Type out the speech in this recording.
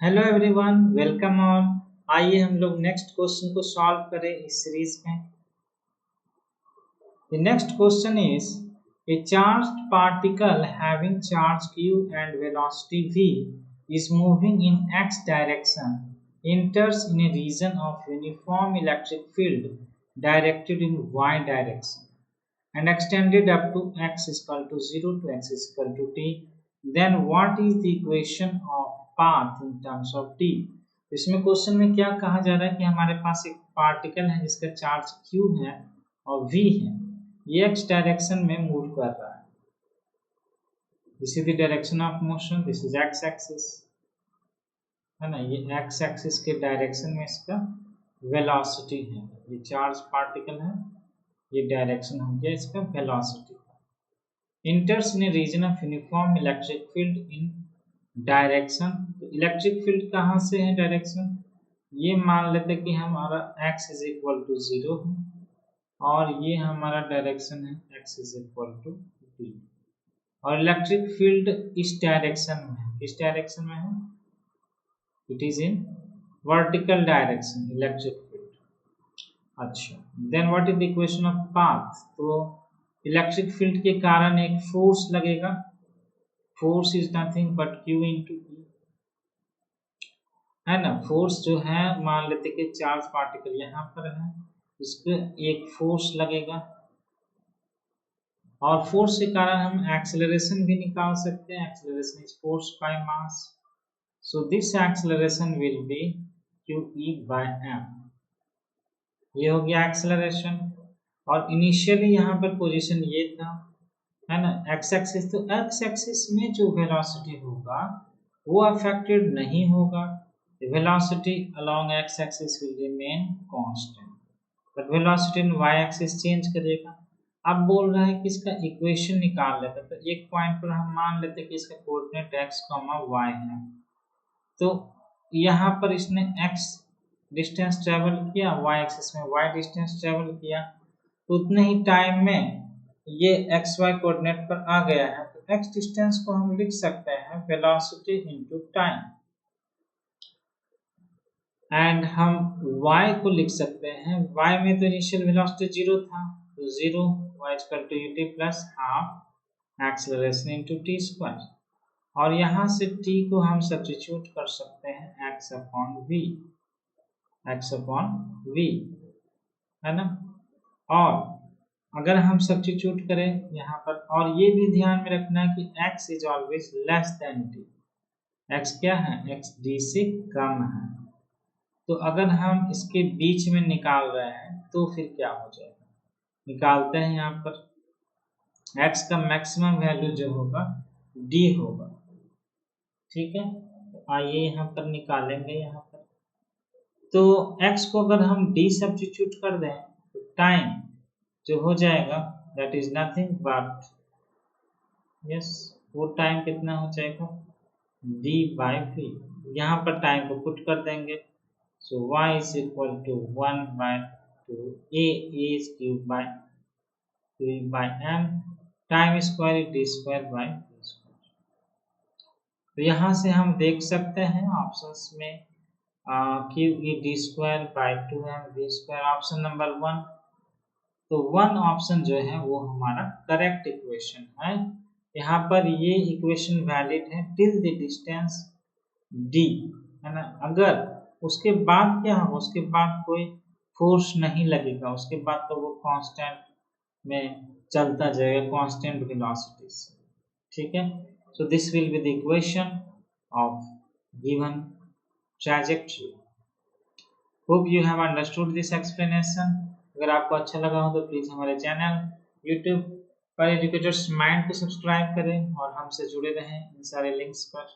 Hello everyone, welcome all. आइए हम लोग नेक्स्ट क्वेश्चन को सॉल्व करें इस सीरीज में। The next question is a charged particle having charge q and velocity v is moving in x direction, enters in a region of uniform electric field directed in y direction and extended up to x is equal to 0 to x is equal to t, then what is the equation of path in terms of t। इसमें question में क्या कहा जा रहा है कि हमारे पास एक पार्टिकल है जिसका चार्ज q है और v है, ये x डायरेक्शन में मूव कर रहा है। This is the direction of motion, this is x axis है ना, ये x एक्सिस के डायरेक्शन में इसका वेलोसिटी है। ये चार्ज पार्टिकल है, ये डायरेक्शन हो गया इसका velocity. Enters in region of uniform electric field in direction. तो इलेक्ट्रिक फील्ड कहाँ से है डायरेक्शन, ये मान लेते कि हमारा x इज इक्वल टू 0 है और ये हमारा डायरेक्शन है x is equal to t, और इलेक्ट्रिक फील्ड इस डायरेक्शन में है। किस डायरेक्शन में है? It is in vertical direction electric field. अच्छा, then what is the equation of path. तो इलेक्ट्रिक फील्ड के कारण एक फोर्स लगेगा, force is nothing but q into E है ना। फोर्स जो है, मान लेते कि चार्ज पार्टिकल यहाँ पर है, इसको एक फोर्स लगेगा और फोर्स के कारण हम एक्सेलरेशन भी निकाल सकते हैं। Acceleration is force by mass, so this acceleration will be QE by m। ये हो गया एक्सेलरेशन। और इनिशियली यहाँ पर पोजीशन ये था, है ना, एक्स एक्सिस। तो एक्स एक्सिस में जो वेलोसिटी होगा वो अफेक्टेड नहीं होगा। Velocity along X axis will remain constant, but velocity in Y axis change करेगा। अब बोल रहा है कि इसका इक्वेशन निकाल लेते हैं। तो एक पॉइंट पर हम मान लेते हैं कि इसका कोऑर्डिनेट x, y है। तो यहाँ पर इसने x डिस्टेंस ट्रेवल किया, y एक्सिस में y डिस्टेंस ट्रेवल किया, तो उतने ही टाइम में ये xy कोऑर्डिनेट पर आ गया है। तो x डिस्टेंस को हम लिख सकते हैं वेलोसिटी इनटू टाइम, एंड हम y को लिख सकते हैं, y में तो इनिशियल वेलोसिटी 0 था, तो 0 y equal to ut plus half acceleration into t square. और यहाँ से t को हम सब्स्टिट्यूट कर सकते हैं x अपॉन v है ना। और अगर हम सब्स्टिट्यूट करें यहाँ पर, और ये भी ध्यान में रखना है कि x is always less than t। x क्या है? x d से कम है। तो अगर हम इसके बीच में निकाल रहे हैं तो फिर क्या हो जाएगा, निकालते हैं। यहाँ पर x का मैक्सिमम वैल्यू जो होगा d होगा, ठीक है। तो आइए यहाँ पर निकालेंगे। यहाँ पर तो x को अगर हम d सब्स्टिट्यूट कर दें तो टाइम जो हो जाएगा that is nothing but, yes, वो टाइम कितना हो जाएगा d बाई v। यहाँ पर टाइम को पुट कर देंगे, so y is equal to 1 by 2 a is cube by 3 by m, time square is d square by v square. तो यहाँ से हम देख सकते हैं ऑप्शंस में cube E D square by 2m v square, option number 1। तो 1 option जो है वो हमारा करेक्ट इक्वेशन है। यहाँ पर ये इक्वेशन वैलिड है टिल द डिस्टेंस d, है ना। अगर उसके बाद क्या होगा, उसके बाद कोई फोर्स नहीं लगेगा, उसके बाद तो वो कांस्टेंट में चलता जाएगा, कांस्टेंट वेलोसिटी से, ठीक है। So this will be the equation of given trajectory. Hope you have understood this explanation. अगर आपको अच्छा लगा हो तो प्लीज हमारे चैनल यूट्यूब पर एजुकेटर्स माइंड को सब्सक्राइब करें और हमसे जुड़े रहें इन सारे लिंक्स पर।